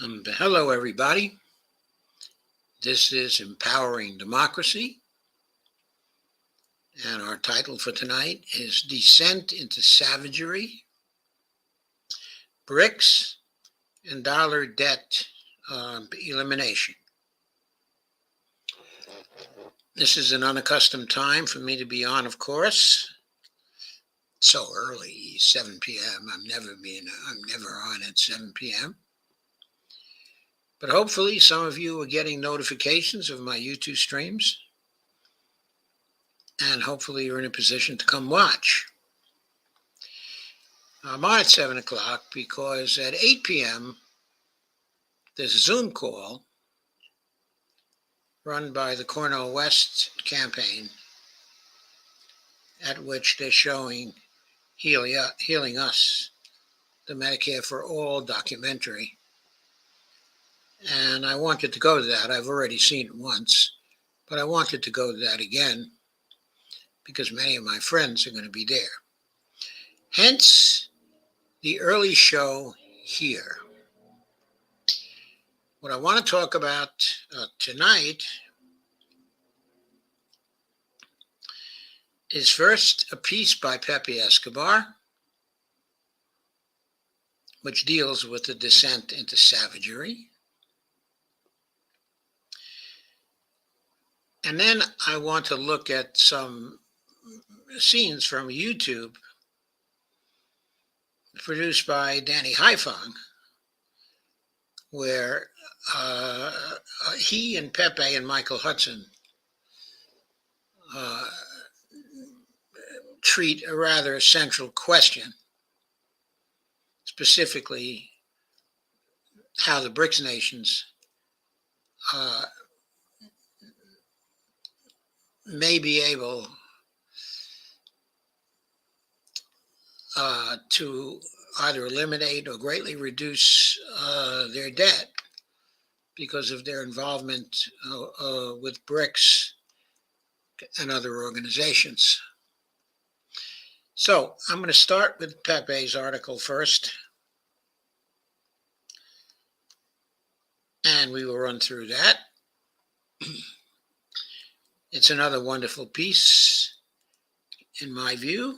Hello, everybody. This is Empowering Democracy, and our title for tonight is Descent into Savagery, BRICS, and Dollar Debt Elimination. This is an unaccustomed time for me to be on, of course. So early, 7 p.m. I'm never on at 7 p.m. But hopefully some of you are getting notifications of my YouTube streams, and hopefully you're in a position to come watch. I'm on at 7 o'clock because at 8 p.m. there's a Zoom call run by the Cornell West campaign at which they're showing Healing Us, the Medicare for All documentary. And I wanted to go to that. I've already seen it once, but I wanted to go to that again because many of my friends are going to be there. Hence, the early show here. What I want to talk about tonight is first a piece by Pepe Escobar, which deals with the descent into savagery. And then I want to look at some scenes from YouTube produced by Danny Haifong, where he and Pepe and Michael Hudson treat a rather central question, specifically how the BRICS nations may be able to either eliminate or greatly reduce their debt because of their involvement with BRICS and other organizations. So I'm going to start with Pepe's article first, and we will run through that. It's another wonderful piece, in my view.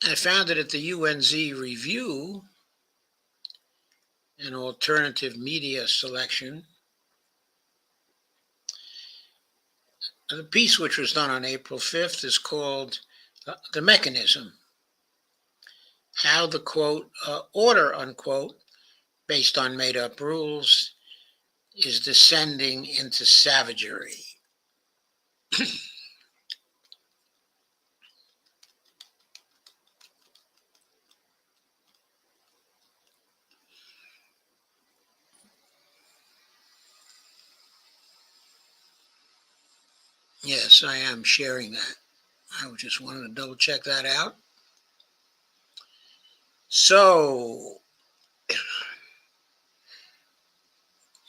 I found it at the UNZ Review, an alternative media selection. The piece, which was done on April 5th, is called The Mechanism, how the, quote, order, unquote, based on made-up rules, is descending into savagery. Yes, I am sharing that. I just wanted to double check that out. So,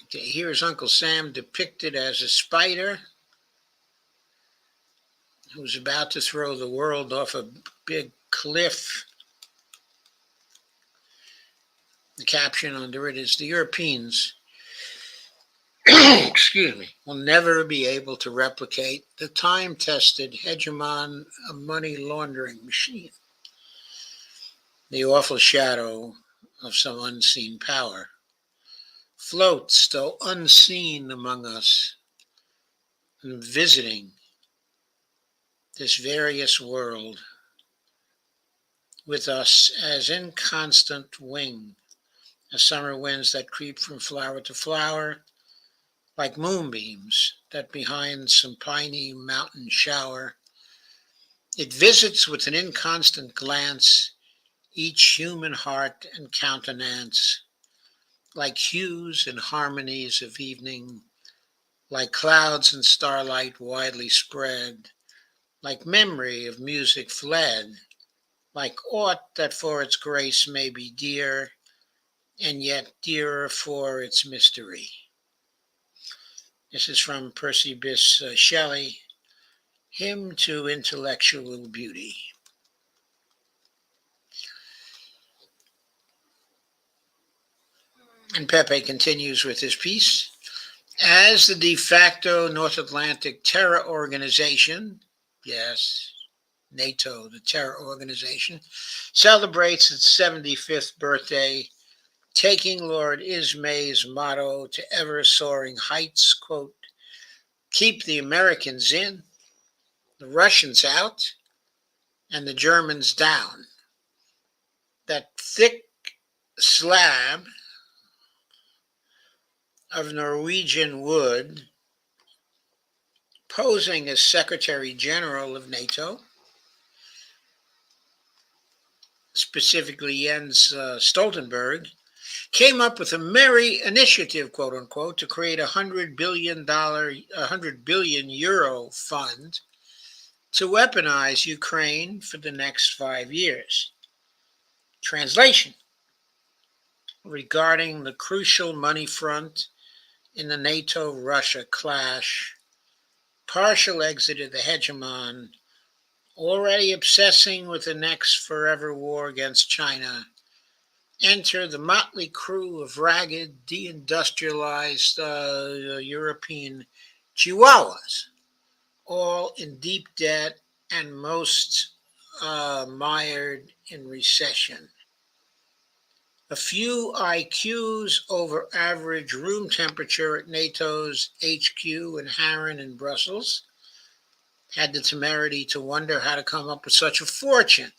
okay, here's Uncle Sam depicted as a spider who's about to throw the world off a big cliff. The caption under it is, "The Europeans excuse me, will never be able to replicate the time-tested hegemon money laundering machine. The awful shadow of some unseen power floats, though unseen, among us, and visiting this various world with us as inconstant wing, as summer winds that creep from flower to flower, like moonbeams that behind some piney mountain shower, it visits with an inconstant glance each human heart and countenance, like hues and harmonies of evening, like clouds and starlight widely spread, like memory of music fled, like aught that for its grace may be dear, and yet dearer for its mystery." This is from Percy Bysshe Shelley, him to intellectual beauty. And Pepe continues with his piece. As the de facto North Atlantic terror organization, yes, NATO, the terror organization, celebrates its 75th birthday, taking Lord Ismay's motto to ever-soaring heights, quote, keep the Americans in, the Russians out, and the Germans down. That thick slab of Norwegian wood, posing as Secretary General of NATO, specifically Jens Stoltenberg, came up with a merry initiative, quote unquote, to create €100 billion fund to weaponize Ukraine for the next 5 years. Translation: regarding the crucial money front in the NATO-Russia clash, partial exit of the hegemon, already obsessing with the next forever war against China, enter the motley crew of ragged, deindustrialized European chihuahuas, all in deep debt and most mired in recession. A few IQs over average room temperature at NATO's HQ in Harran in Brussels had the temerity to wonder how to come up with such a fortune,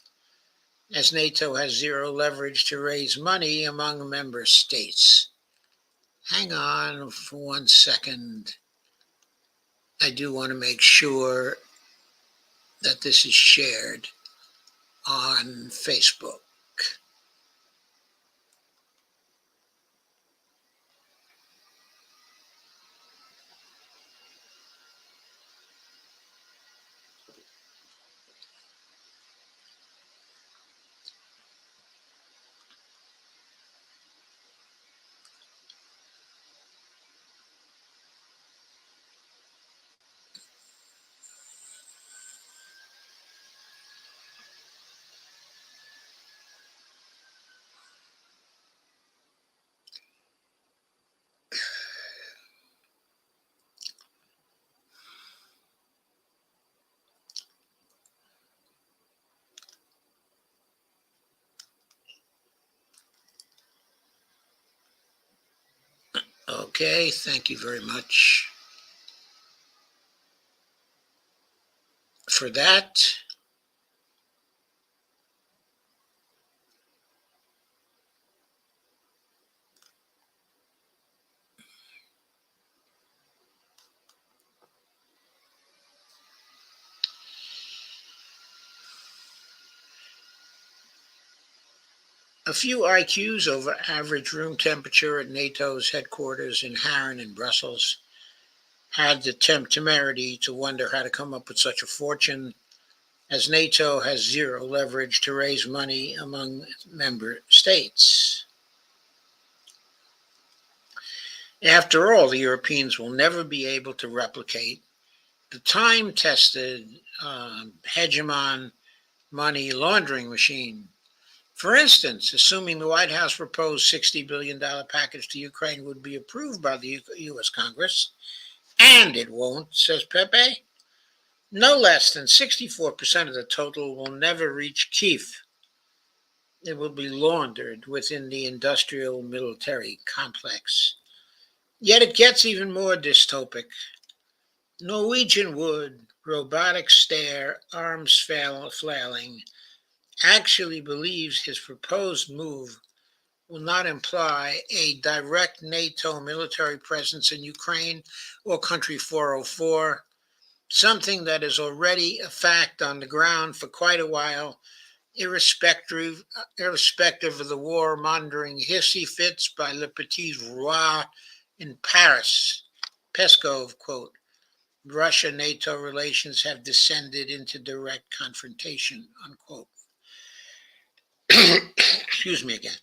as NATO has zero leverage to raise money among member states. Hang on for 1 second. I do want to make sure that this is shared on Facebook. Okay, thank you very much for that. A few IQs over average room temperature at NATO's headquarters in Harran in Brussels had the temerity to wonder how to come up with such a fortune, as NATO has zero leverage to raise money among member states. After all, the Europeans will never be able to replicate the time-tested hegemon money laundering machine. For instance, assuming the White House proposed $60 billion package to Ukraine would be approved by the U.S. Congress, and it won't, says Pepe, no less than 64% of the total will never reach Kiev. It will be laundered within the industrial military complex. Yet it gets even more dystopic. Norwegian wood, robotic stare, arms flailing, actually believes his proposed move will not imply a direct NATO military presence in Ukraine or Country 404, something that is already a fact on the ground for quite a while, irrespective of the war-mongering hissy fits by Le Petit Roi in Paris. Peskov, quote, Russia-NATO relations have descended into direct confrontation, unquote. Excuse me again.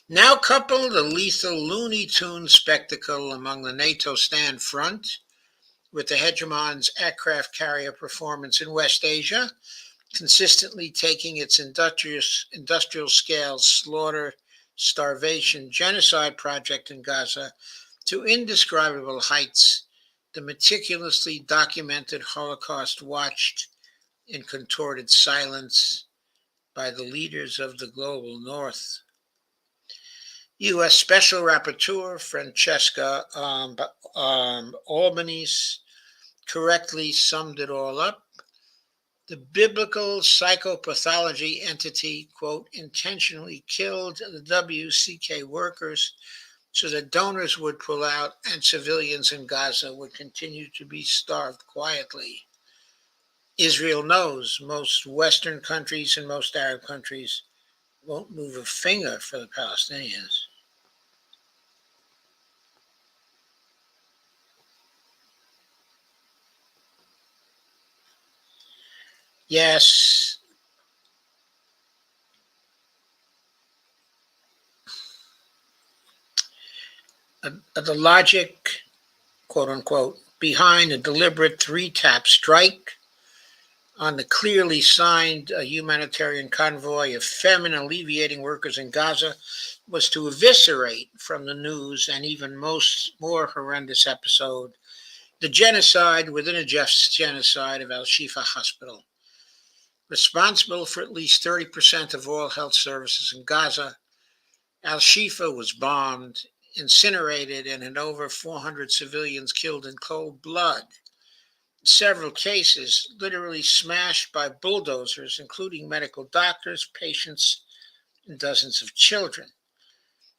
Now couple the lethal Looney Tune spectacle among the NATO stand front with the hegemon's aircraft carrier performance in West Asia, consistently taking its industrial scale slaughter, starvation, genocide project in Gaza to indescribable heights, the meticulously documented Holocaust watched in contorted silence by the leaders of the global North. U.S. Special Rapporteur Francesca Albanese correctly summed it all up. The biblical psychopathology entity, quote, intentionally killed the WCK workers so that donors would pull out and civilians in Gaza would continue to be starved quietly. Israel knows most Western countries and most Arab countries won't move a finger for the Palestinians. Yes, the logic, quote unquote, behind a deliberate three-tap strike on the clearly signed humanitarian convoy of famine alleviating workers in Gaza was to eviscerate from the news and even more horrendous episode, the genocide within a genocide of Al Shifa Hospital. Responsible for at least 30% of all health services in Gaza, Al Shifa was bombed, incinerated, and had over 400 civilians killed in cold blood. Several cases literally smashed by bulldozers, including medical doctors, patients, and dozens of children.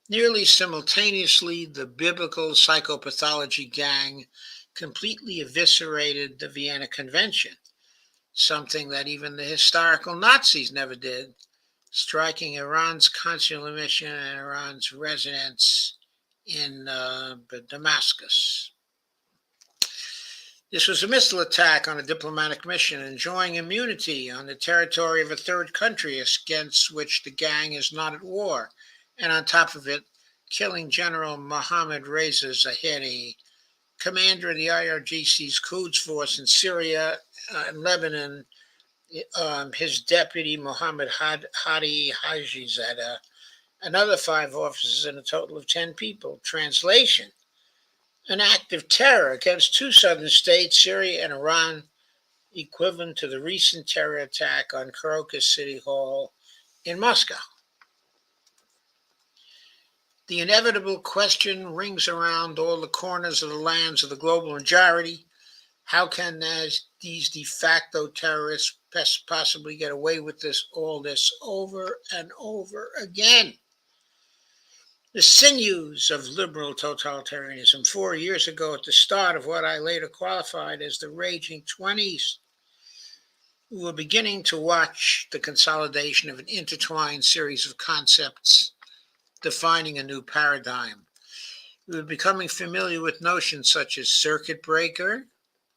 Nearly simultaneously, the biblical psychopathology gang completely eviscerated the Vienna Convention, something that even the historical Nazis never did, striking Iran's consular mission and Iran's residence in Damascus. This was a missile attack on a diplomatic mission, enjoying immunity on the territory of a third country against which the gang is not at war, and on top of it, killing General Mohammad Reza Zahedi, commander of the IRGC's Quds force in Syria and Lebanon, his deputy Mohammed Hadi Hajizadeh, another 5 officers, and a total of 10 people. Translation: an act of terror against 2 southern states, Syria and Iran, equivalent to the recent terror attack on Crocus City Hall in Moscow. The inevitable question rings around all the corners of the lands of the global majority. How can these de facto terrorists possibly get away with all this over and over again? The sinews of liberal totalitarianism 4 years ago, at the start of what I later qualified as the raging 20s, we were beginning to watch the consolidation of an intertwined series of concepts defining a new paradigm. We were becoming familiar with notions such as circuit breaker,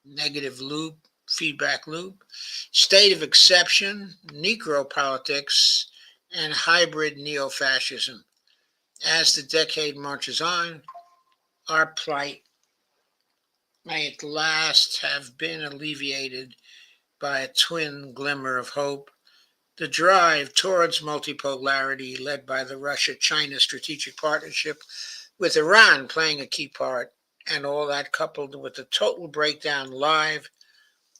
negative loop, feedback loop, state of exception, necropolitics, and hybrid neo-fascism. As the decade marches on, our plight may at last have been alleviated by a twin glimmer of hope, the drive towards multipolarity led by the Russia-China strategic partnership, with Iran playing a key part, and all that coupled with the total breakdown live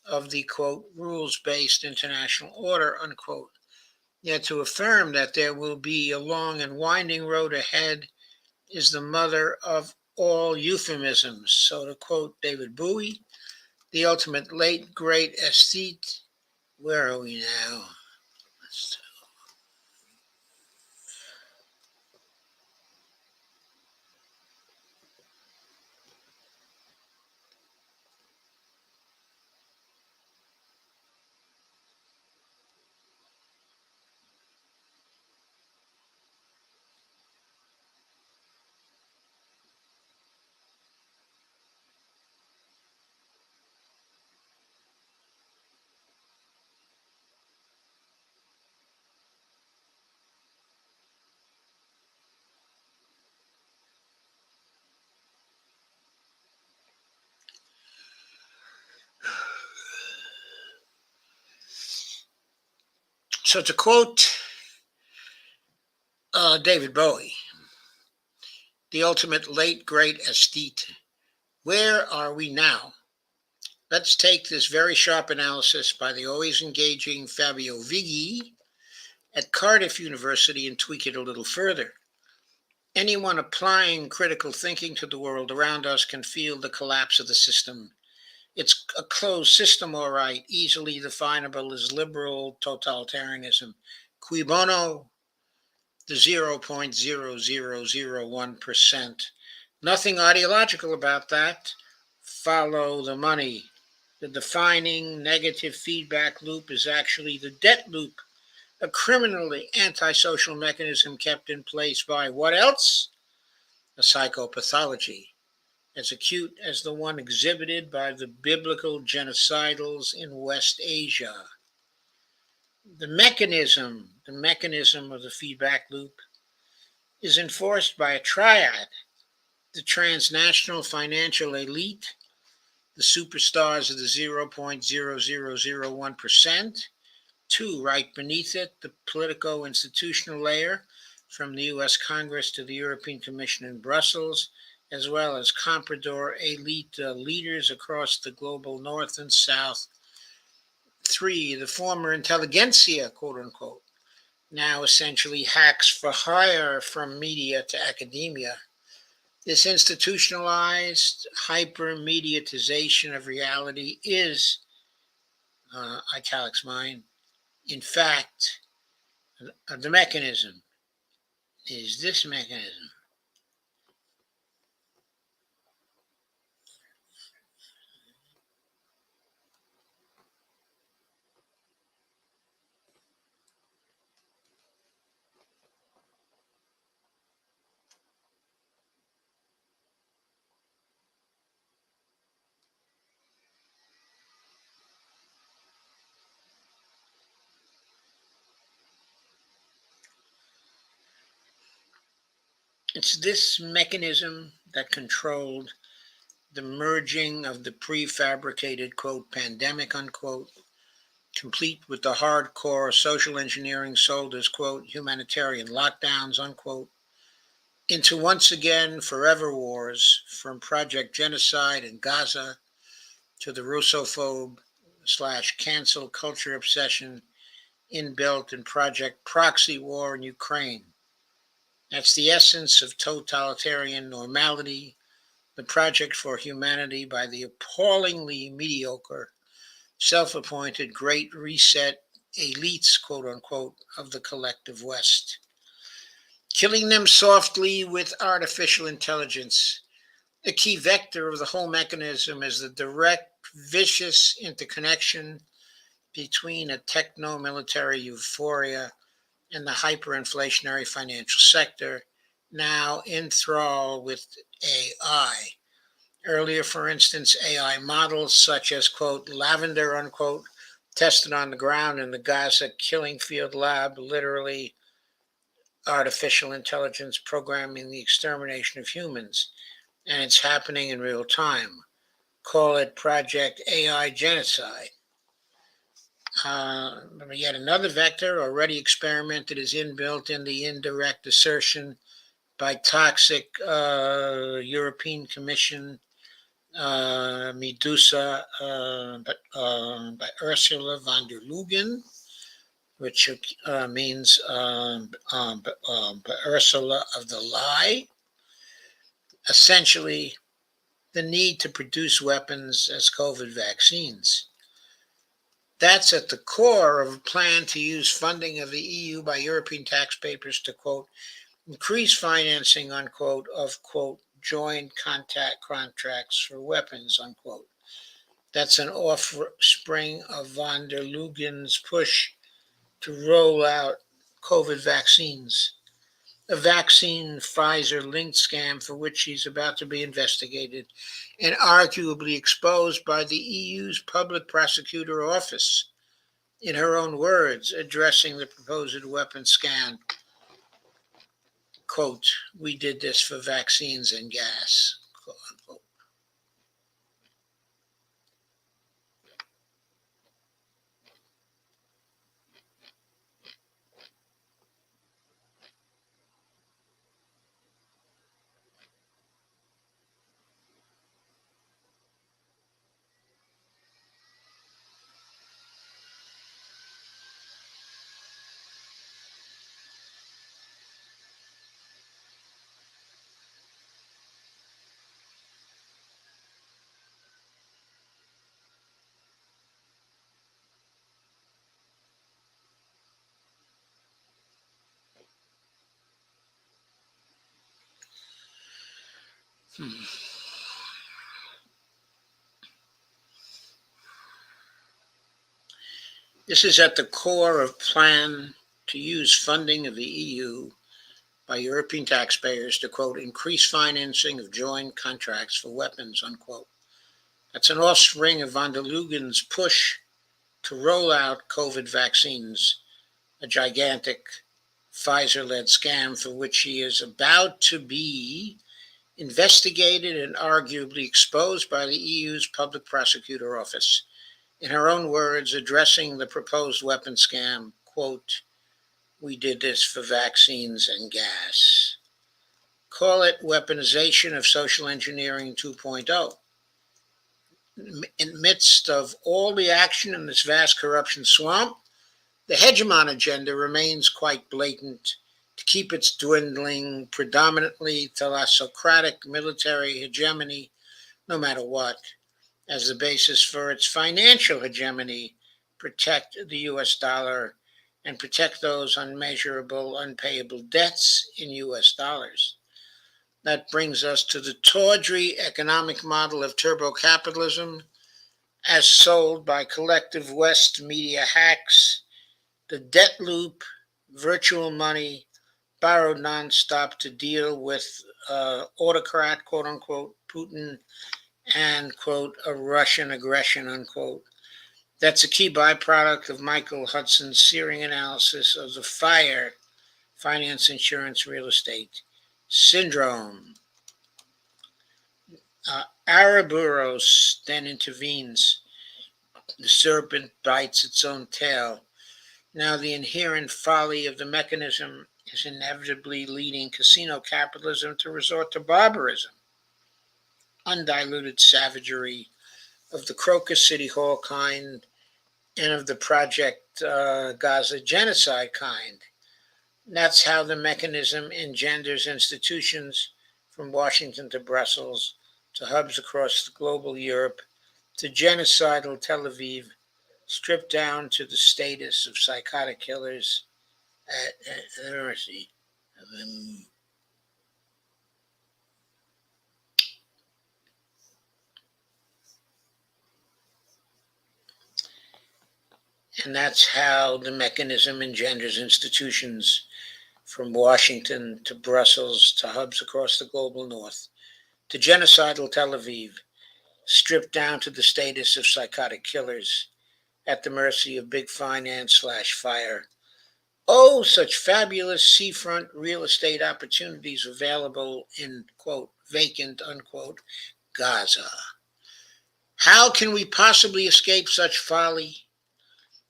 of the, quote, rules-based international order, unquote. Yet to affirm that there will be a long and winding road ahead is the mother of all euphemisms. So to quote David Bowie, the ultimate late great aesthete, where are we now? So to quote David Bowie, the ultimate late great aesthete, where are we now? Let's take this very sharp analysis by the always engaging Fabio Vighi at Cardiff University and tweak it a little further. Anyone applying critical thinking to the world around us can feel the collapse of the system. It's a closed system, all right, easily definable as liberal totalitarianism. Cui bono? The 0.0001%. Nothing ideological about that. Follow the money. The defining negative feedback loop is actually the debt loop, a criminally antisocial mechanism kept in place by what else? A psychopathology, as acute as the one exhibited by the biblical genocidals in West Asia. The mechanism of the feedback loop is enforced by a triad: the transnational financial elite, the superstars of the 0.0001%, two, right beneath it, the politico-institutional layer, from the US Congress to the European Commission in Brussels, as well as comprador elite leaders across the global north and south. Three, the former intelligentsia, quote unquote, now essentially hacks for hire from media to academia. This institutionalized hyper-mediatization of reality is, italics mine, in fact, the mechanism. Is this mechanism? It's this mechanism that controlled the merging of the prefabricated, quote, pandemic, unquote, complete with the hardcore social engineering sold as, quote, humanitarian lockdowns, unquote, into once again forever wars, from Project Genocide in Gaza to the Russophobe slash cancel culture obsession inbuilt in Project Proxy War in Ukraine. That's the essence of totalitarian normality, the project for humanity by the appallingly mediocre, self-appointed Great Reset elites, quote unquote, of the collective West. Killing them softly with artificial intelligence. The key vector of the whole mechanism is the direct, vicious interconnection between a techno-military euphoria and the hyperinflationary financial sector, now in thrall with AI. Earlier, for instance, AI models such as, quote, lavender, unquote, tested on the ground in the Gaza killing field lab, literally artificial intelligence programming the extermination of humans. And it's happening in real time. Call it Project AI Genocide. Yet another vector already experimented is inbuilt in the indirect assertion by toxic European Commission Medusa by Ursula von der Leyen, which means Ursula of the lie. Essentially, the need to produce weapons as COVID vaccines. That's at the core of a plan to use funding of the EU by European taxpayers to, quote, increase financing, unquote, of, quote, joint contact contracts for weapons, unquote. That's an offspring of von der Leyen's push to roll out COVID vaccines, a vaccine Pfizer-linked scam for which she's about to be investigated and arguably exposed by the EU's public prosecutor office. In her own words, addressing the proposed weapon scam, quote, we did this for vaccines and gas, quote unquote. This is at the core of plan to use funding of the EU by European taxpayers to, quote, increase financing of joint contracts for weapons, unquote. That's an offspring of von der Leyen's push to roll out COVID vaccines, a gigantic Pfizer-led scam for which she is about to be investigated and arguably exposed by the EU's Public Prosecutor Office. In her own words, addressing the proposed weapon scam, quote, we did this for vaccines and gas. Call it weaponization of social engineering 2.0. In the midst of all the action in this vast corruption swamp, the hegemon agenda remains quite blatant to keep its dwindling, predominantly thalassocratic military hegemony, no matter what, as the basis for its financial hegemony, protect the US dollar and protect those unmeasurable, unpayable debts in US dollars. That brings us to the tawdry economic model of turbo capitalism as sold by collective West media hacks, the debt loop, virtual money, borrowed nonstop to deal with autocrat, quote unquote, Putin, and, quote, a Russian aggression, unquote. That's a key byproduct of Michael Hudson's searing analysis of the FIRE, finance, insurance, real estate syndrome. Ouroboros then intervenes. The serpent bites its own tail. Now, the inherent folly of the mechanism is inevitably leading casino capitalism to resort to barbarism, undiluted savagery of the Crocus City Hall kind and of the Project Gaza genocide kind. That's how the mechanism engenders institutions from Washington to Brussels, to hubs across the global Europe, to genocidal Tel Aviv, stripped down to the status of psychotic killers at mercy. And that's how the mechanism engenders institutions from Washington to Brussels to hubs across the global north, to genocidal Tel Aviv, stripped down to the status of psychotic killers at the mercy of big finance / fire. Oh, such fabulous seafront real estate opportunities available in, quote, vacant, unquote, Gaza. How can we possibly escape such folly?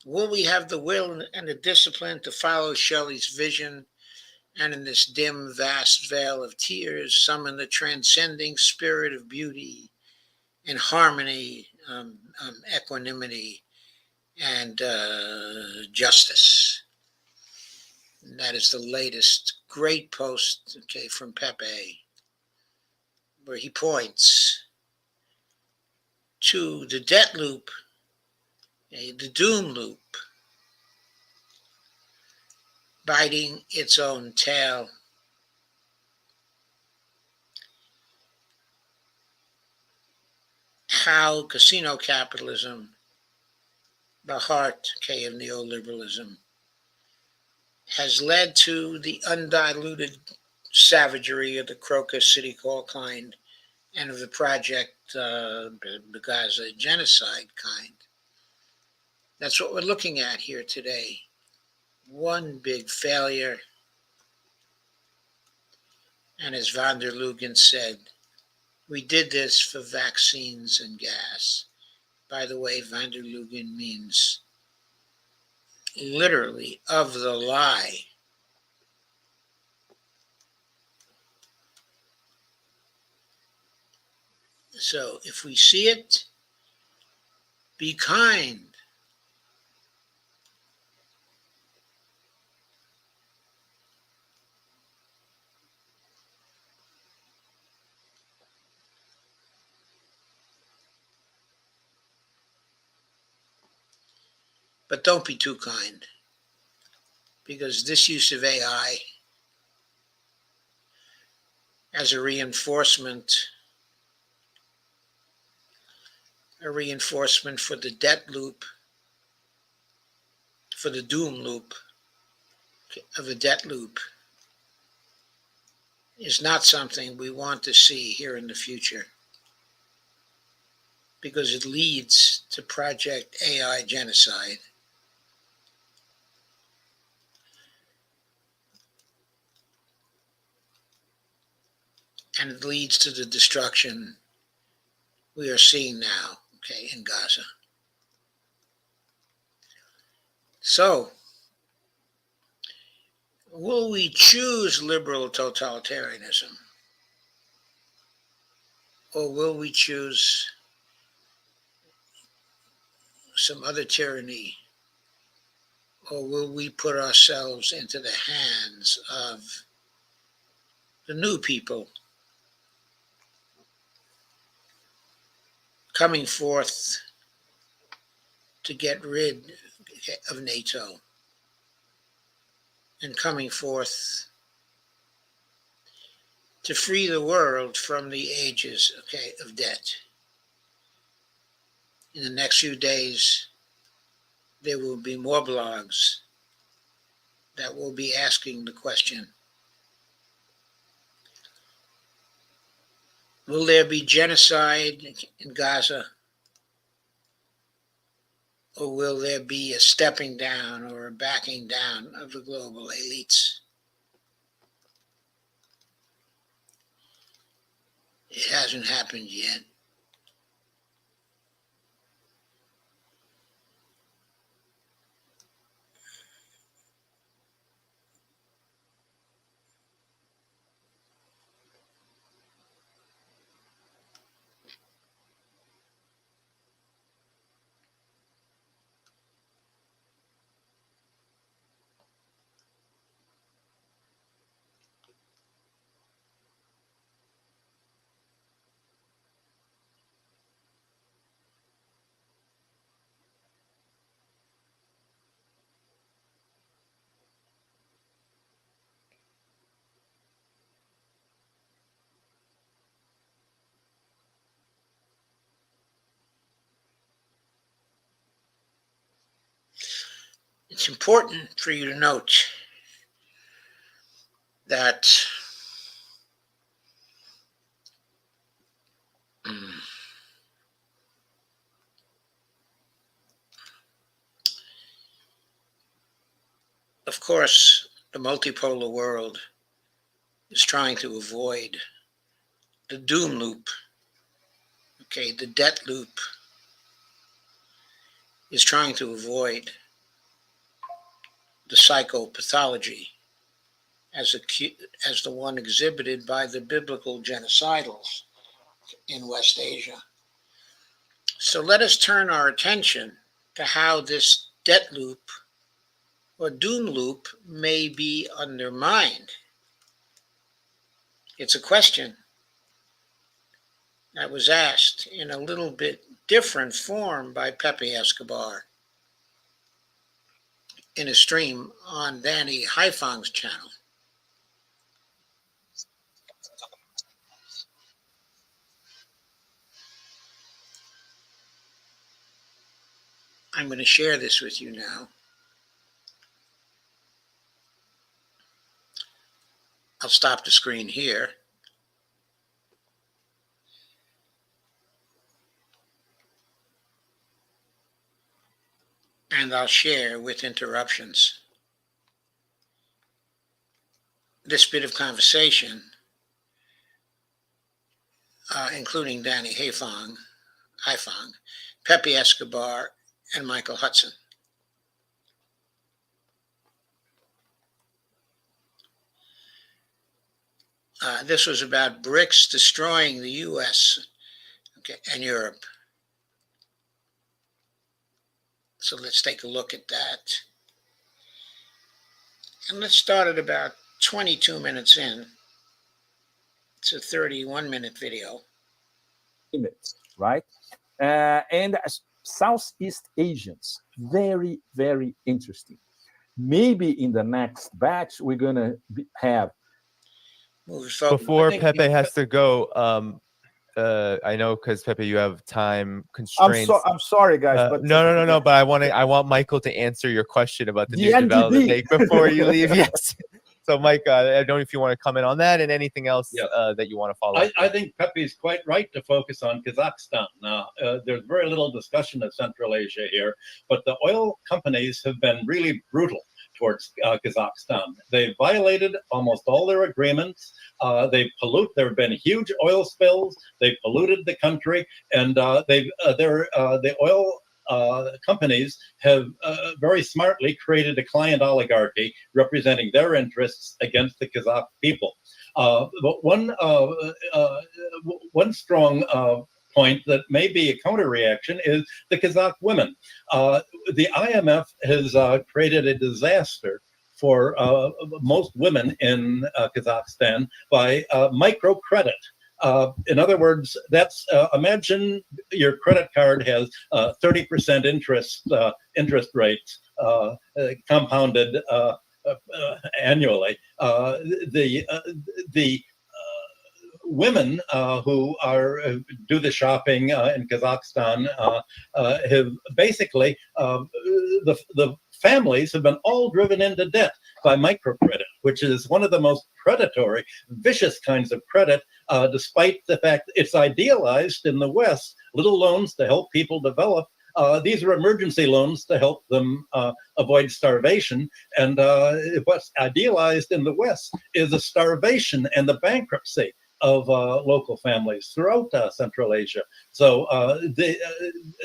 Will we have the will and the discipline to follow Shelley's vision and in this dim, vast veil of tears summon the transcending spirit of beauty and harmony, equanimity, and justice? And that is the latest great post, from Pepe, where he points to the debt loop, the doom loop, biting its own tail. How casino capitalism, the heart of neoliberalism, has led to the undiluted savagery of the Crocus City Hall kind and of the Project Gaza genocide kind. That's what we're looking at here today. One big failure. And as von der Leyen said, we did this for vaccines and gas. By the way, von der Leyen means literally of the lie. So if we see it, be kind. But don't be too kind, because this use of AI as a reinforcement a reinforcement for the debt loop, for the doom loop of a debt loop, is not something we want to see here in the future, because it leads to Project AI genocide. And it leads to the destruction we are seeing now, okay, in Gaza. So, will we choose liberal totalitarianism? Or will we choose some other tyranny? Or will we put ourselves into the hands of the new people coming forth to get rid of NATO and coming forth to free the world from the ages, okay, of debt? In the next few days, there will be more blogs that will be asking the question, will there be genocide in Gaza? Or will there be a stepping down or a backing down of the global elites? It hasn't happened yet. It's important for you to note that of course, the multipolar world is trying to avoid the doom loop, okay, the debt loop, is trying to avoid the psychopathology as the one exhibited by the biblical genocidals in West Asia. So let us turn our attention to how this debt loop or doom loop may be undermined. It's a question that was asked in a little bit different form by Pepe Escobar in a stream on Danny Haifang's channel. I'm going to share this with you now. I'll stop the screen here. And I'll share with interruptions this bit of conversation, including Danny Haifang, Pepe Escobar, and Michael Hudson. This was about BRICS destroying the US, okay, and Europe. So let's take a look at that. And let's start at about 22 minutes in. It's a 31-minute video. Right? And Southeast Asians, very, very interesting. Maybe in the next batch, we're going to have. Before Pepe has to go, I know because Pepe, you have time constraints. I'm sorry, guys, but no. But I want Michael to answer your question about the new NDB. development bank before you leave. Yes. So, Mike, I don't know if you want to comment on that and anything else that you want to follow up. I think Pepe is quite right to focus on Kazakhstan. Now, there's very little discussion of Central Asia here, but the oil companies have been really brutal towards Kazakhstan. They've violated almost all their agreements. There have been huge oil spills. They've polluted the country, and the oil companies have very smartly created a client oligarchy representing their interests against the Kazakh people. But one strong point that may be a counter reaction is the Kazakh women. The IMF has created a disaster for most women in Kazakhstan by microcredit. In other words, that's imagine your credit card has 30% interest rates compounded annually. The women who do the shopping in Kazakhstan have basically the families have been all driven into debt by microcredit, which is one of the most predatory, vicious kinds of credit, despite the fact that it's idealized in the West, little loans to help people develop. These are emergency loans to help them avoid starvation. And what's idealized in the West is the starvation and the bankruptcy of local families throughout Central Asia. So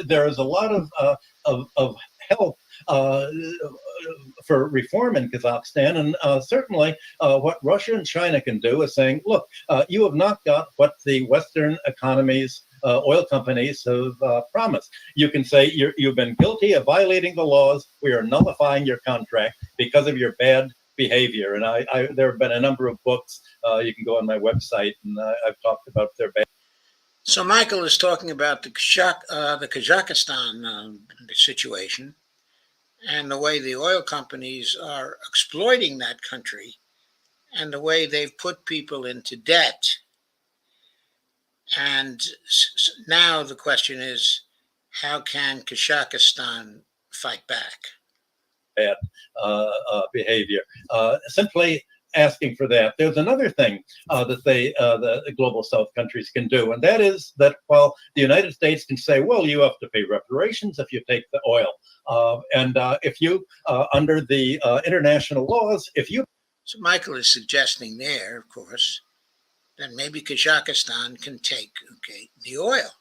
there is a lot of help for reform in Kazakhstan, and certainly what Russia and China can do is saying, look, you have not got what the Western economies, oil companies have promised. You can say you've been guilty of violating the laws. We are nullifying your contract because of your bad behavior. And there have been a number of books. You can go on my website, and I've talked about their bad. So Michael is talking about the Kazakhstan situation and the way the oil companies are exploiting that country and the way they've put people into debt. And now the question is, how can Kazakhstan fight back? Bad behavior. Simply asking for that. There's another thing that the global South countries can do, and that is that while the United States can say, well, you have to pay reparations if you take the oil, and if you, under the international laws, if you... So Michael is suggesting there, of course, that maybe Kazakhstan can take the oil.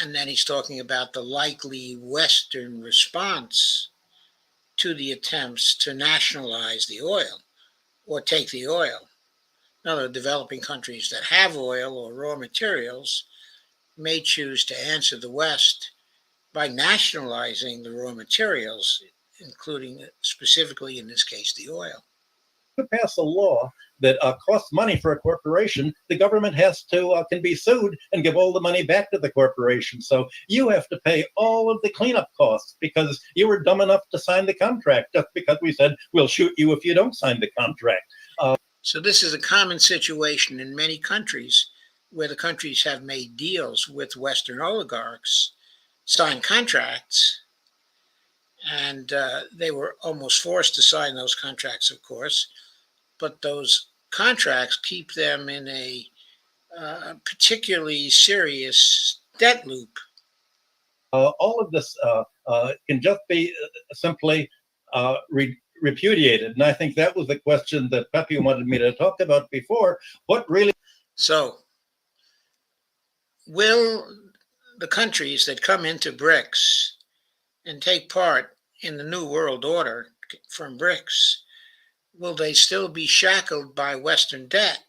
And then he's talking about the likely Western response to the attempts to nationalize the oil or take the oil. In other developing countries that have oil or raw materials may choose to answer the West by nationalizing the raw materials, including specifically in this case the oil. To pass a law that costs money for a corporation, the government can be sued and give all the money back to the corporation. So you have to pay all of the cleanup costs because you were dumb enough to sign the contract, just because we said we'll shoot you if you don't sign the contract. So this is a common situation in many countries where the countries have made deals with Western oligarchs, signed contracts, and they were almost forced to sign those contracts, of course. But those contracts keep them in a particularly serious debt loop. All of this can just be simply repudiated. And I think that was the question that Pepe wanted me to talk about before. What really... So, will the countries that come into BRICS and take part in the New World Order from BRICS, will they still be shackled by Western debt?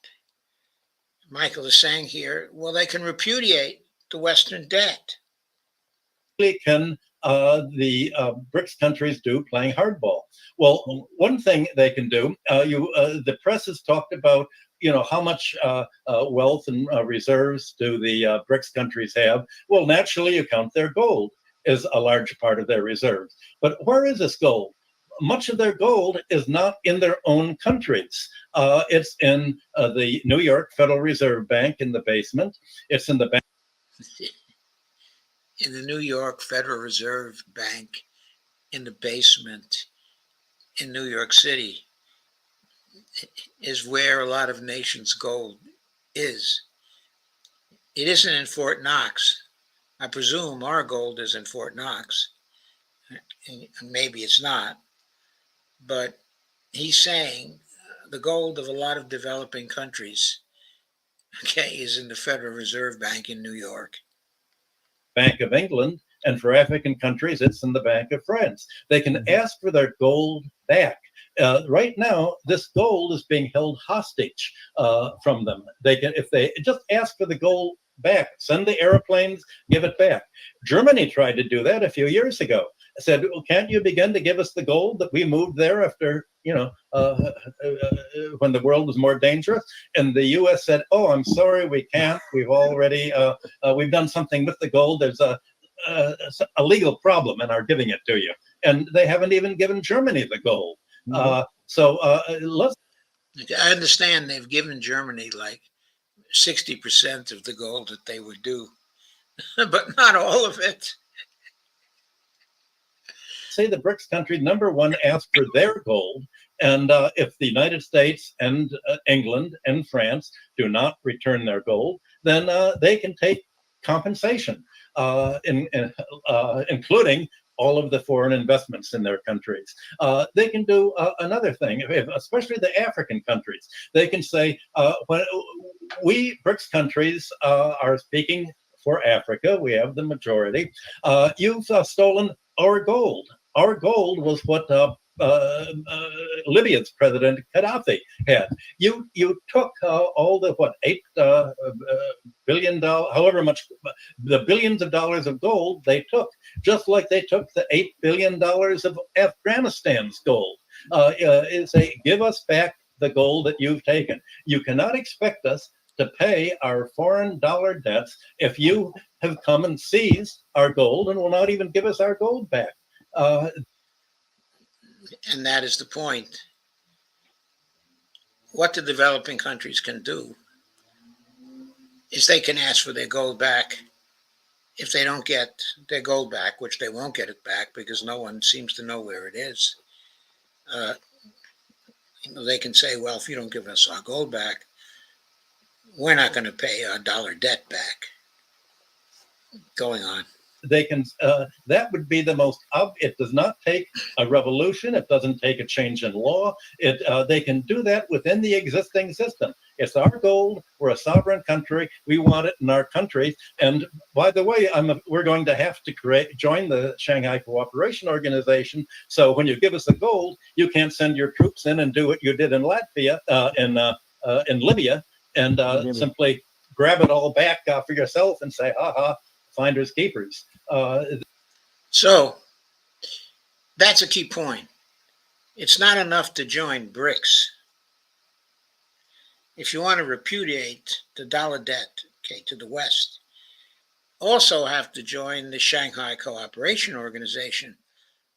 Michael is saying here, well, they can repudiate the Western debt. Can the BRICS countries do playing hardball? Well, one thing they can do, the press has talked about, how much wealth and reserves do the BRICS countries have? Well, naturally, you count their gold as a large part of their reserves. But where is this gold? much of their gold is not in their own countries. It's in the New York Federal Reserve Bank in the basement. It's in the bank. In the New York Federal Reserve Bank in the basement in New York City is where a lot of nations' gold is. It isn't in Fort Knox. I presume our gold is in Fort Knox. Maybe it's not. But he's saying the gold of a lot of developing countries, okay, is in the Federal Reserve Bank in New York. Bank of England, and for African countries, it's in the Bank of France. They can ask for their gold back. Right now, this gold is being held hostage from them. They can, if they just ask for the gold back, send the airplanes, give it back. Germany tried to do that a few years ago. Said, well, can't you begin to give us the gold that we moved there after, when the world was more dangerous? And the U.S. said, oh, I'm sorry, we can't. We've already, we've done something with the gold. There's a legal problem in our giving it to you. And they haven't even given Germany the gold. Let's. I understand they've given Germany like 60% of the gold that they would do, but not all of it. Say the BRICS country number one ask for their gold, and if the United States and England and France do not return their gold, then they can take compensation, including all of the foreign investments in their countries. They can do another thing, especially the African countries. They can say, when we BRICS countries are speaking for Africa, we have the majority, you've stolen our gold. Our gold was what Libya's president Gaddafi had. You took all the $8 billion, however much, the billions of dollars of gold they took, just like they took the $8 billion of Afghanistan's gold. Say, give us back the gold that you've taken. You cannot expect us to pay our foreign dollar debts if you have come and seized our gold and will not even give us our gold back. And that is the point. What the developing countries can do is they can ask for their gold back. If they don't get their gold back, which they won't get it back because no one seems to know where it is, they can say, well, if you don't give us our gold back, we're not going to pay our dollar debt back. Going on. They can, that would be the most, it does not take a revolution. It doesn't take a change in law. They can do that within the existing system. It's our gold. We're a sovereign country. We want it in our country. And by the way, we're going to have to join the Shanghai Cooperation Organization. So when you give us the gold, you can't send your troops in and do what you did in Latvia, in Libya, and simply grab it all back for yourself and say, finders keepers. So that's a key point. It's not enough to join BRICS. If you want to repudiate the dollar debt, okay, to the West, also have to join the Shanghai Cooperation Organization,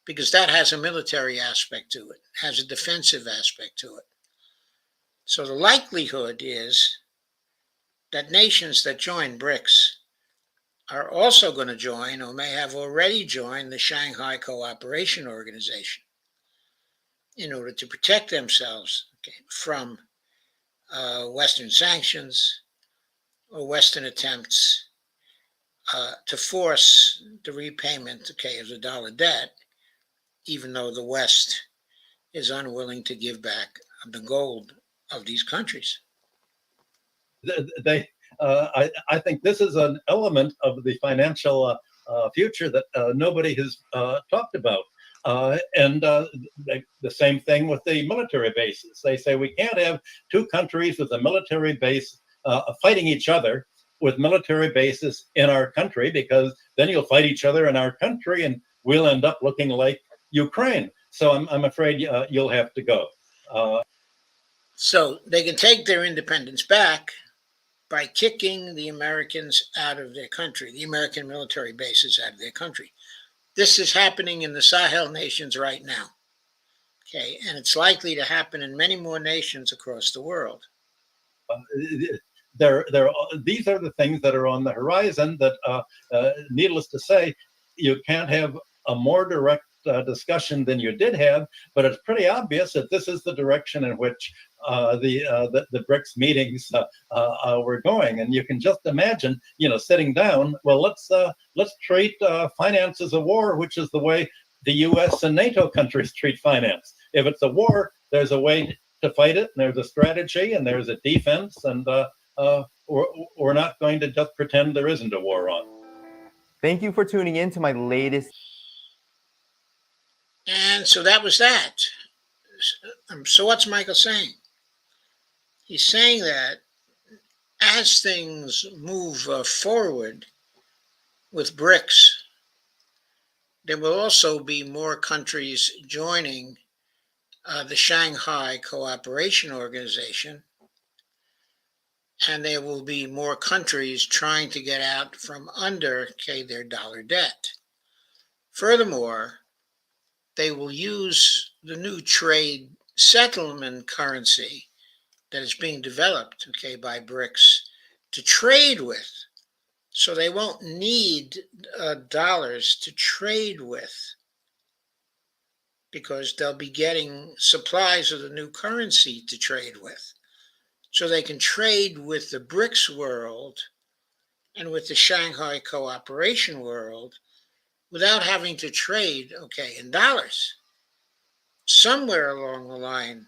because that has a military aspect to it, has a defensive aspect to it. So the likelihood is that nations that join BRICS are also going to join, or may have already joined, the Shanghai Cooperation Organization in order to protect themselves, okay, from Western sanctions or Western attempts to force the repayment, okay, of the dollar debt, even though the West is unwilling to give back the gold of these countries. I think this is an element of the financial future that nobody has talked about. The same thing with the military bases. They say we can't have two countries with a military base fighting each other with military bases in our country, because then you'll fight each other in our country and we'll end up looking like Ukraine. So I'm afraid you'll have to go. So they can take their independence back by kicking the Americans out of their country, the American military bases out of their country. This is happening in the Sahel nations right now. Okay, and it's likely to happen in many more nations across the world. These are the things that are on the horizon that, needless to say, you can't have a more direct discussion than you did have, but it's pretty obvious that this is the direction in which the BRICS meetings were going. And you can just imagine, sitting down, well, let's treat finance as a war, which is the way the US and NATO countries treat finance. If it's a war, there's a way to fight it, and there's a strategy, and there's a defense, and we're not going to just pretend there isn't a war on. Thank you for tuning in to my latest. And so that was that. So what's Michael saying? He's saying that as things move forward with BRICS, there will also be more countries joining the Shanghai Cooperation Organization, and there will be more countries trying to get out from under their dollar debt. Furthermore, they will use the new trade settlement currency that is being developed by BRICS to trade with. So they won't need dollars to trade with, because they'll be getting supplies of the new currency to trade with. So they can trade with the BRICS world and with the Shanghai Cooperation world without having to trade, in dollars. Somewhere along the line,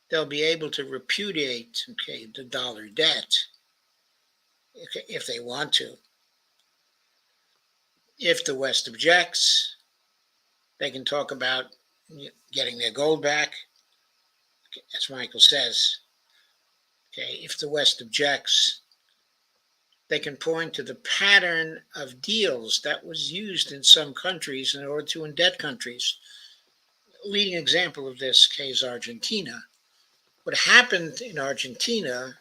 they'll be able to repudiate, the dollar debt, if they want to. If the West objects, they can talk about getting their gold back, as Michael says. If the West objects, they can point to the pattern of deals that was used in some countries in order to indebt countries. A leading example of this is Argentina. What happened in Argentina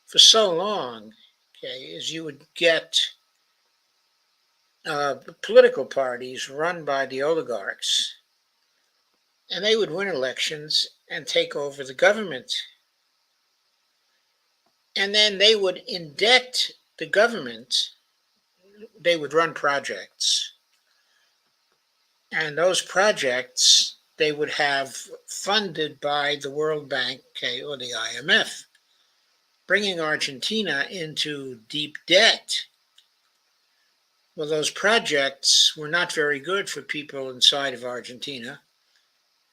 for so long, is you would get political parties run by the oligarchs, and they would win elections and take over the government. And then they would indebt the government. They would run projects. And those projects, they would have funded by the World Bank, or the IMF, bringing Argentina into deep debt. Well, those projects were not very good for people inside of Argentina.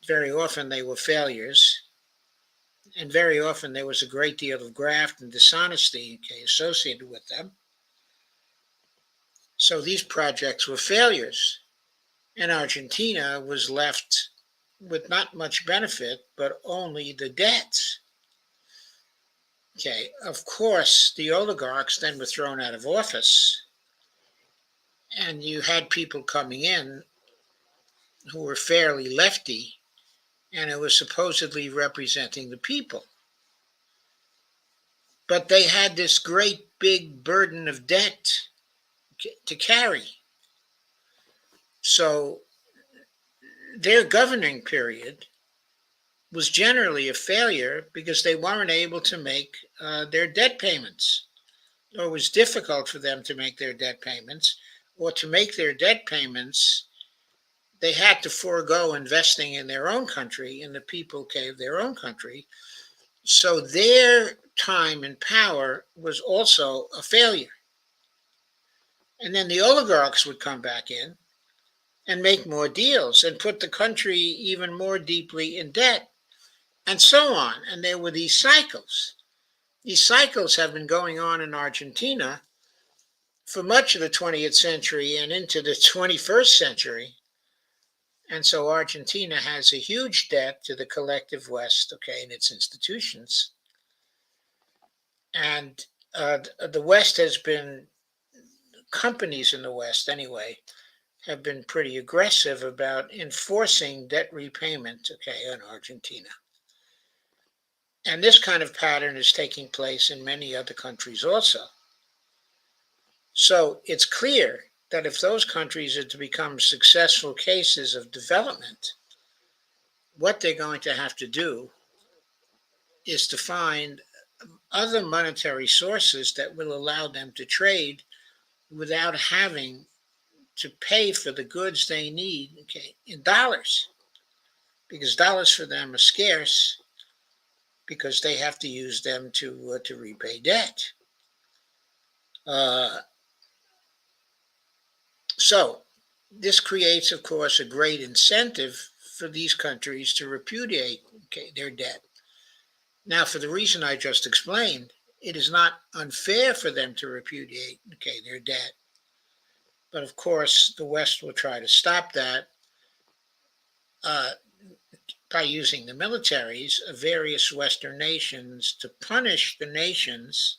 Very often they were failures. And very often there was a great deal of graft and dishonesty associated with them. So these projects were failures. And Argentina was left with not much benefit, but only the debts. Of course, the oligarchs then were thrown out of office. And you had people coming in who were fairly lefty, and who were supposedly representing the people. But they had this great big burden of debt to carry. So their governing period was generally a failure because they weren't able to make their debt payments. Or it was difficult for them to make their debt payments, or to make their debt payments, they had to forego investing in their own country, in the people of their own country. So their time and power was also a failure. And then the oligarchs would come back in and make more deals and put the country even more deeply in debt, and so on. And there were these cycles. These cycles have been going on in Argentina for much of the 20th century and into the 21st century. And so Argentina has a huge debt to the collective West, and its institutions. And the West has been, companies in the West anyway, have been pretty aggressive about enforcing debt repayment, on Argentina. And this kind of pattern is taking place in many other countries also. So it's clear that if those countries are to become successful cases of development, what they're going to have to do is to find other monetary sources that will allow them to trade without having to pay for the goods they need, okay, in dollars, because dollars for them are scarce because they have to use them to repay debt. So this creates, of course, a great incentive for these countries to repudiate, okay, their debt. Now, for the reason I just explained, it is not unfair for them to repudiate, okay, their debt. But of course, the West will try to stop that by using the militaries of various Western nations to punish the nations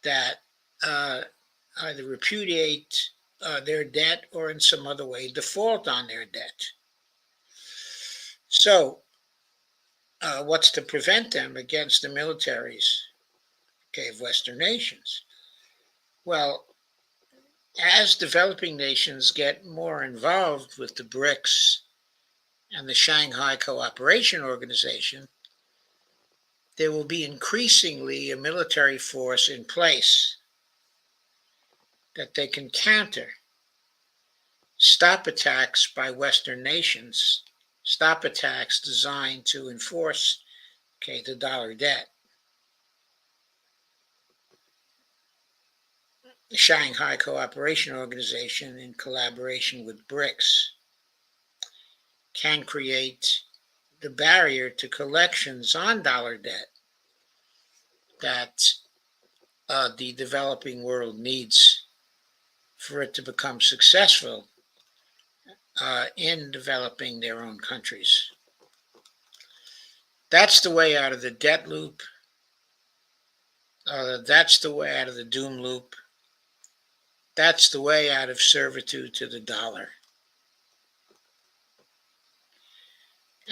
that either repudiate their debt or in some other way default on their debt. So, what's to prevent them against the militaries, okay, of Western nations? Well, as developing nations get more involved with the BRICS and the Shanghai Cooperation Organization, there will be increasingly a military force in place that they can counter, stop attacks by Western nations, stop attacks designed to enforce, okay, the dollar debt. The Shanghai Cooperation Organization, in collaboration with BRICS, can create the barrier to collections on dollar debt that the developing world needs for it to become successful in developing their own countries. That's the way out of the debt loop. That's the way out of the doom loop. That's the way out of servitude to the dollar.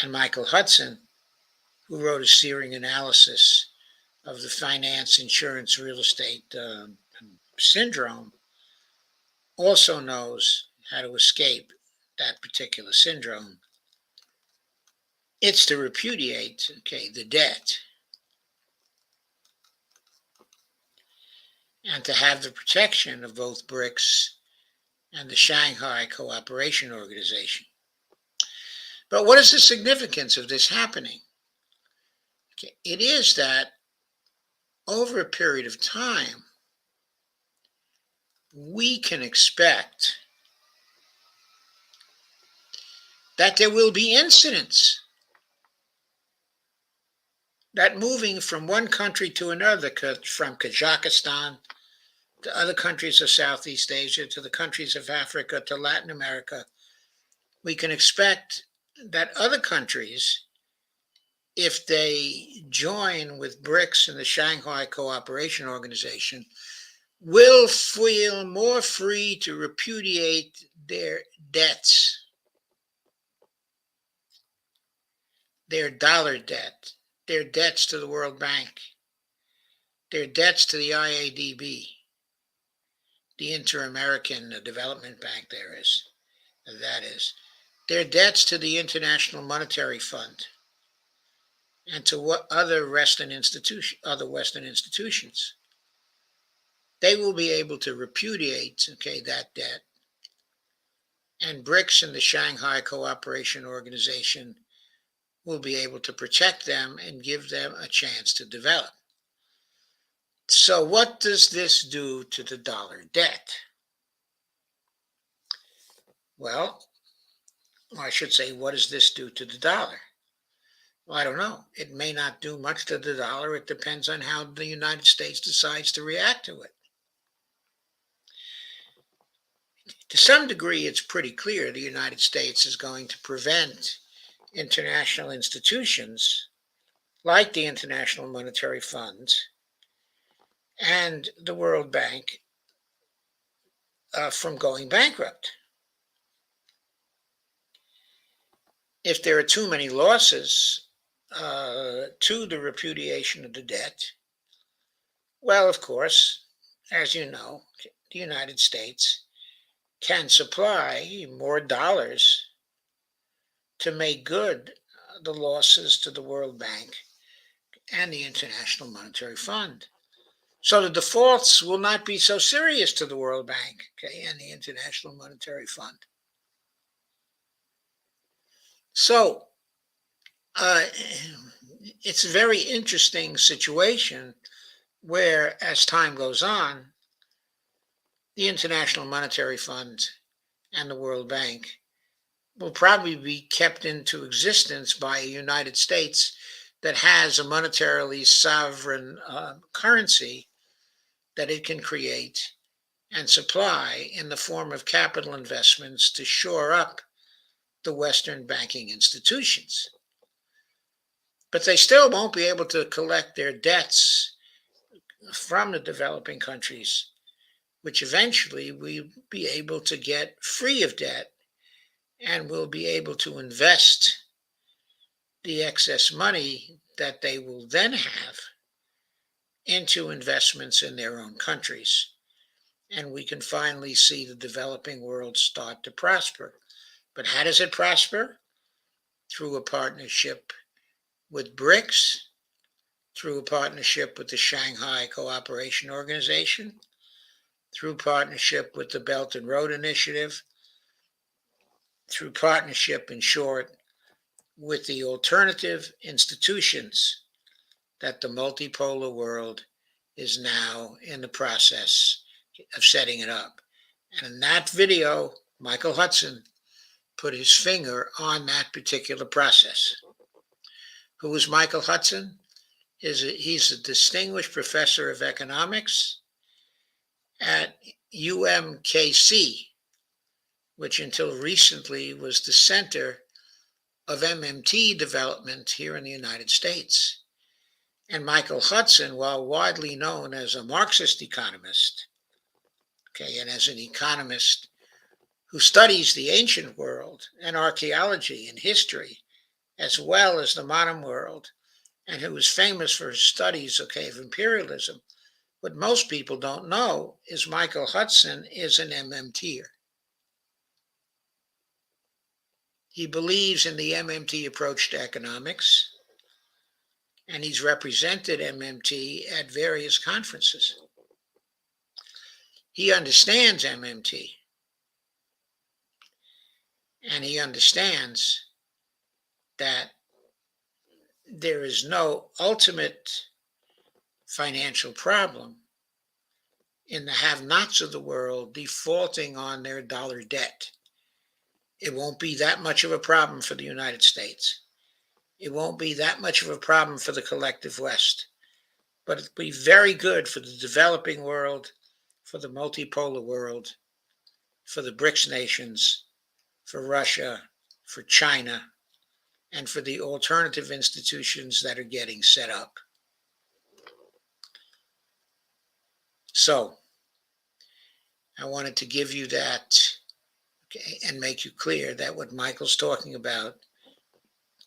And Michael Hudson, who wrote a searing analysis of the finance, insurance, real estate syndrome, also knows how to escape that particular syndrome. It's to repudiate, okay, the debt and to have the protection of both BRICS and the Shanghai Cooperation Organization. But what is the significance of this happening? Okay, it is that over a period of time, we can expect that there will be incidents that moving from one country to another, from Kazakhstan to other countries of Southeast Asia, to the countries of Africa, to Latin America, we can expect that other countries, if they join with BRICS and the Shanghai Cooperation Organization, will feel more free to repudiate their debts, their dollar debt, their debts to the World Bank, their debts to the IADB, the Inter-American Development Bank that is, their debts to the International Monetary Fund, and to what other Western institutions. They will be able to repudiate, okay, that debt, and BRICS and the Shanghai Cooperation Organization will be able to protect them and give them a chance to develop. So what does this do to the dollar debt? Well, I should say, what does this do to the dollar? Well, I don't know. It may not do much to the dollar. It depends on how the United States decides to react to it. To some degree, it's pretty clear the United States is going to prevent international institutions like the International Monetary Fund and the World Bank from going bankrupt. If there are too many losses to the repudiation of the debt, well, of course, as you know, the United States can supply more dollars to make good the losses to the World Bank and the International Monetary Fund. So the defaults will not be so serious to the World Bank, okay, and the International Monetary Fund. So it's a very interesting situation where, as time goes on, the International Monetary Fund and the World Bank will probably be kept into existence by a United States that has a monetarily sovereign currency that it can create and supply in the form of capital investments to shore up the Western banking institutions. But they still won't be able to collect their debts from the developing countries, which eventually we'll be able to get free of debt, and we'll be able to invest the excess money that they will then have into investments in their own countries. And we can finally see the developing world start to prosper. But how does it prosper? Through a partnership with BRICS, through a partnership with the Shanghai Cooperation Organization, through partnership with the Belt and Road Initiative, through partnership, in short, with the alternative institutions that the multipolar world is now in the process of setting it up. And in that video, Michael Hudson put his finger on that particular process. Who is Michael Hudson? He's a distinguished professor of economics at UMKC, which until recently was the center of MMT development here in the United States. And Michael Hudson, while widely known as a Marxist economist, okay, and as an economist who studies the ancient world and archaeology and history, as well as the modern world, and who is famous for his studies, okay, of imperialism, what most people don't know is Michael Hudson is an MMTer. He believes in the MMT approach to economics, and he's represented MMT at various conferences. He understands MMT, and he understands that there is no ultimate financial problem in the have-nots of the world defaulting on their dollar debt. It won't be that much of a problem for the United States. It won't be that much of a problem for the collective West, but it'll be very good for the developing world, for the multipolar world, for the BRICS nations, for Russia, for China, and for the alternative institutions that are getting set up. So, I wanted to give you that, okay, and make you clear that what Michael's talking about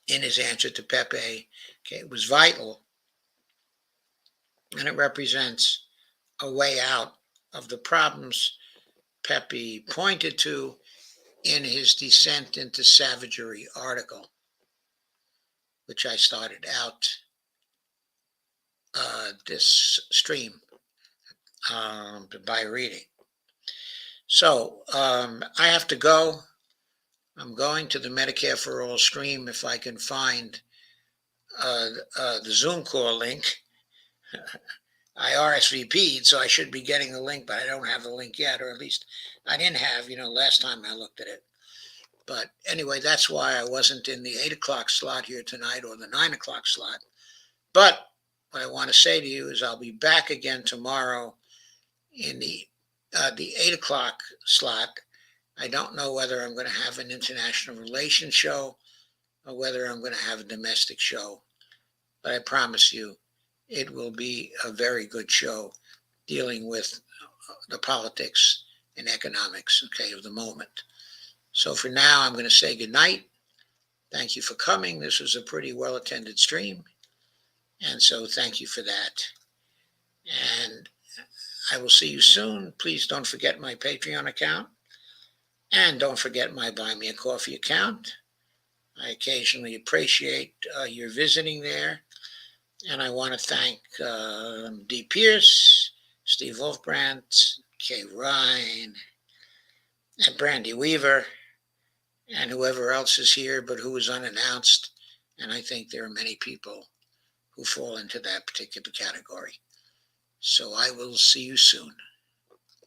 in his answer to Pepe, okay, was vital, and it represents a way out of the problems Pepe pointed to in his Descent into Savagery article, which I started out this stream by reading. So I have to go. I'm going to the Medicare for All stream if I can find the Zoom call link. I RSVP'd, so I should be getting the link, but I don't have the link yet, or at least I didn't have, last time I looked at it. But anyway, that's why I wasn't in the 8 o'clock slot here tonight or the 9 o'clock slot. But what I want to say to you is I'll be back again tomorrow in the 8 o'clock slot. I don't know whether I'm going to have an international relations show or whether I'm going to have a domestic show. But I promise you, it will be a very good show dealing with the politics and economics, okay, of the moment. So for now, I'm going to say good night. Thank you for coming. This was a pretty well-attended stream. And so thank you for that. And I will see you soon. Please don't forget my Patreon account. And don't forget my Buy Me a Coffee account. I occasionally appreciate your visiting there. And I want to thank Dee Pierce, Steve Wolfbrandt, Kay Ryan, and Brandy Weaver, and whoever else is here but who is unannounced. And I think there are many people who fall into that particular category. So I will see you soon.